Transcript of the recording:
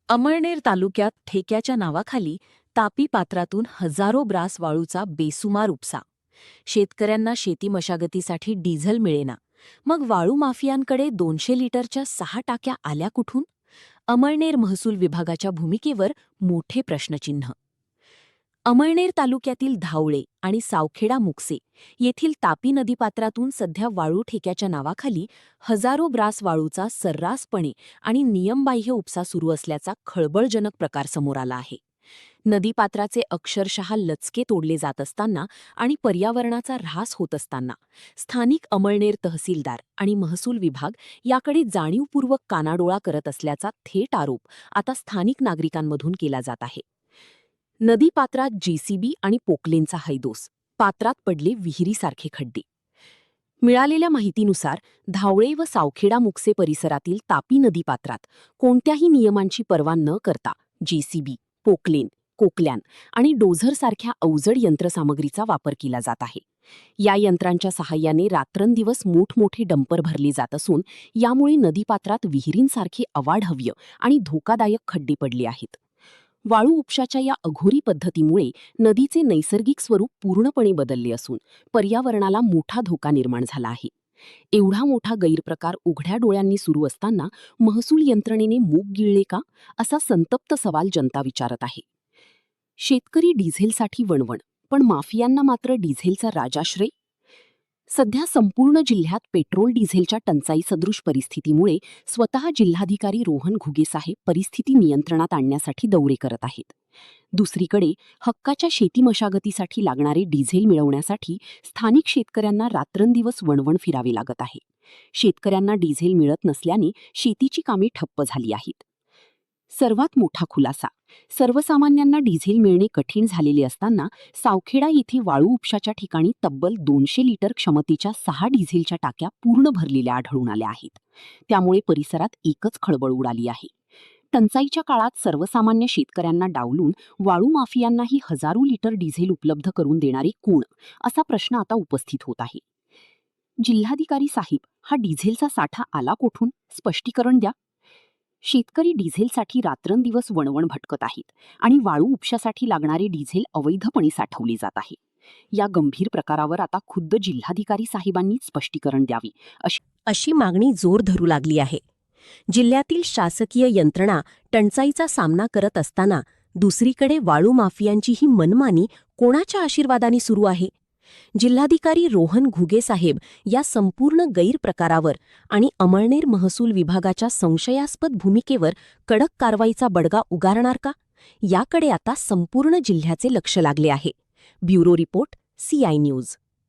अमळनेर तालुक्यात ठेक्याच्या नावाखाली तापी पात्रातून हजारो ब्रास वाळूचा बेसुमार उपसा. शेतकऱ्यांना शेती मशागतीसाठी डिझेल मिळेना. मग वाळू माफियांकडे 200 लिटरच्या 6 टाक्या आल्या कुठून? अमळनेर महसूल विभागाच्या भूमिकेवर मोठे प्रश्नचिन्ह. अमळनेर तालुक्यातील धावळे आणि सावखेडा मुक्से येथील तापी नदीपात्रातून सध्या वाळू ठेक्याच्या नावाखाली हजारो ब्रास वाळूचा सर्रासपणे आणि नियमबाह्य उपसा सुरू असल्याचा खळबळजनक प्रकार समोर आला आहे. नदीपात्राचे अक्षरशः लचके तोडले जात असताना आणि पर्यावरणाचा ऱ्हास होत असताना स्थानिक अमळनेर तहसीलदार आणि महसूल विभाग याकडे जाणीवपूर्वक कानाडोळा करत असल्याचा थेट आरोप आता स्थानिक नागरिकांमधून केला जात आहे. नदीपात्रात जेसीबी आणि पोकलेनचा हैदोस, पात्रात पडले विहिरीसारखे खड्डे. मिळालेल्या माहितीनुसार धावळे व सावखेडा मुक्से परिसरातील तापी नदीपात्रात कोणत्याही नियमांची पर्वा न करता जेसीबी, पोकलेन, कोकल्यान आणि डोझरसारख्या अवजड यंत्रसामग्रीचा वापर केला जात आहे. या यंत्रांच्या सहाय्याने रात्रंदिवस मोठमोठे डंपर भरले जात असून यामुळे नदीपात्रात विहिरींसारखे अवाढव्य आणि धोकादायक खड्डे पडले आहेत. वाळू उपशाच्या या अघोरी पद्धतीमुळे नदीचे नैसर्गिक स्वरूप पूर्णपणे बदलले असून पर्यावरणाला मोठा धोका निर्माण झाला आहे. एवढा मोठा गैरप्रकार उघड्या डोळ्यांनी सुरू असताना महसूल यंत्रणेने मूग गिळले का, असा संतप्त सवाल जनता विचारत आहे. शेतकरी डिझेलसाठी वणवण, पण माफियांना मात्र डिझेलचा राजाश्रय. सध्या संपूर्ण जिल्ह्यात पेट्रोल डिझेलच्या टंचाई सदृश परिस्थितीमुळे स्वतः जिल्हाधिकारी रोहन घुगे साहेब परिस्थिती नियंत्रणात आणण्यासाठी दौरे करत आहेत. दुसरीकडे हक्काच्या शेती मशागतीसाठी लागणारे डिझेल मिळवण्यासाठी स्थानिक शेतकऱ्यांना रात्रंदिवस वणवण फिरावे लागत आहे. शेतकऱ्यांना डिझेल मिळत नसल्याने शेतीची कामे ठप्प झाली आहेत. सर्वात मोठा खुलासा: सर्वसामान्यांना डिझेल मिळणे कठीण झालेले असताना सावखेडा येथे वाळू उपशाच्या ठिकाणी तब्बल 200 लिटर क्षमतेच्या 6 डिझेलच्या टाक्या पूर्ण भरलेल्या आढळून आल्या आहेत. त्यामुळे परिसरात एकच खळबळ उडाली आहे. टंचाईच्या काळात सर्वसामान्य शेतकऱ्यांना डावलून वाळू माफियांनाही हजारो लिटर डिझेल उपलब्ध करून देणारे कोण, असा प्रश्न आता उपस्थित होत आहे. जिल्हाधिकारी साहेब, हा डिझेलचा साठा आला कोठून? स्पष्टीकरण द्या. शेतकरी डिझेलसाठी रात्रंदिवस वणवण भटकत आहेत आणि वाळू उपशासाठी लागणारे डिझेल अवैधपणे साठवले जात आहे. या गंभीर प्रकारावर आता खुद्द जिल्हाधिकारी साहेबांनी स्पष्टीकरण द्यावी अशी मागणी जोर धरू लागली आहे. जिल्ह्यातील शासकीय यंत्रणा टंचाईचा सामना करत असताना दुसरीकडे वाळू माफियांची ही मनमानी कोणाच्या आशीर्वादाने सुरू आहे? जिल्हाधिकारी रोहन घुगे साहेब या संपूर्ण गैरप्रकारावर आणि अमळनेर महसूल विभागाच्या संशयास्पद भूमिकेवर कडक कारवाईचा बडगा उगारणार का, याकडे आता संपूर्ण जिल्ह्याचे लक्ष लागले आहे. Bureau report, CI news.